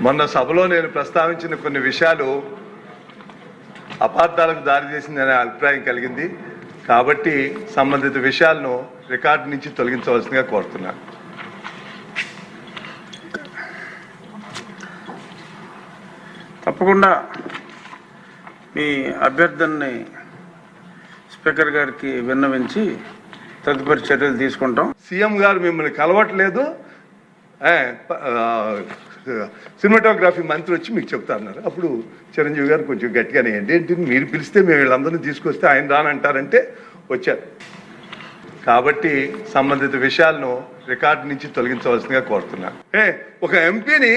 మొన్న సభలో నేను ప్రస్తావించిన కొన్ని విషయాలు అపార్థాలకు దారితీసిందనే అభిప్రాయం కలిగింది. కాబట్టి సంబంధిత విషయాలను రికార్డు నుంచి తొలగించవలసిందిగా కోరుతున్నాను. తప్పకుండా మీ అభ్యర్థనని స్పీకర్ గారికి విన్నవించి తదుపరి చర్యలు తీసుకుంటాం. సీఎం గారు మిమ్మల్ని కలవట్లేదు, సినిమాటోగ్రఫీ మంత్రి వచ్చి మీకు చెప్తారన్నారు. అప్పుడు చిరంజీవి గారు కొంచెం గట్టిగానే ఏంటి మీరు పిలిస్తే మేము వీళ్ళందరినీ తీసుకొస్తే ఆయన రానంటారంటే వచ్చారు. కాబట్టి సంబంధిత విషయాలను రికార్డు నుంచి తొలగించవలసిందిగా కోరుతున్నాను. ఒక ఎంపీని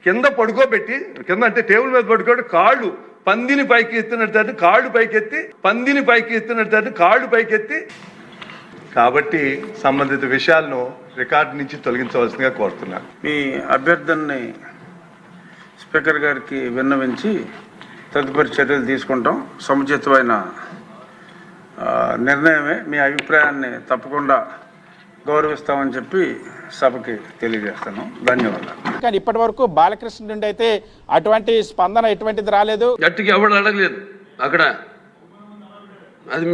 కింద పడుకోబెట్టి, కింద అంటే టేబుల్ మీద పడుకోబెట్టి కాళ్ళు పందిని పైకి ఎత్తినట్టు కాళ్ళు పైకెత్తి, పందిని పైకి ఎత్తినట్టు కాళ్ళు పైకెత్తి. కాబట్టి సంబంధిత విషయాలను రికార్డు నుంచి తొలగించవలసిందిగా కోరుతున్నాను. మీ అభ్యర్థనని స్పీకర్ గారికి విన్నవించి తదుపరి చర్యలు తీసుకుంటాం. సముచితమైన నిర్ణయమే. మీ అభిప్రాయాన్ని తప్పకుండా గౌరవిస్తామని చెప్పి సభకి తెలియజేస్తాను. ధన్యవాదాలు. కానీ ఇప్పటి వరకు బాలకృష్ణ నుండి అయితే అటువంటి స్పందన ఎటువంటిది రాలేదు. గట్టిగా ఎవరు అడగలేదు అక్కడ. అది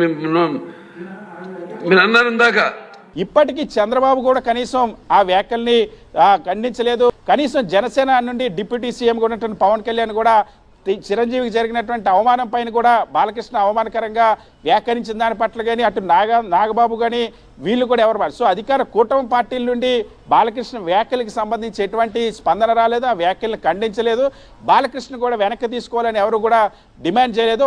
మీరు అన్నారు ఇందాక. ఇప్పటికీ చంద్రబాబు కూడా కనీసం ఆ వ్యాఖ్యల్ని ఖండించలేదు. కనీసం జనసేన నుండి డిప్యూటీ సీఎం కూడా పవన్ కళ్యాణ్ కూడా చిరంజీవికి జరిగినటువంటి అవమానం పైన కూడా బాలకృష్ణ అవమానకరంగా వ్యాఖ్యానించిన దాని పట్ల కానీ అటు నాగబాబు కానీ వీళ్ళు కూడా ఎవరు. సో అధికార కూటమి పార్టీల నుండి బాలకృష్ణ వ్యాఖ్యలకు సంబంధించి ఎటువంటి స్పందన రాలేదు. ఆ వ్యాఖ్యలను ఖండించలేదు. బాలకృష్ణ కూడా వెనక్కి తీసుకోవాలని ఎవరు కూడా డిమాండ్ చేయలేదు.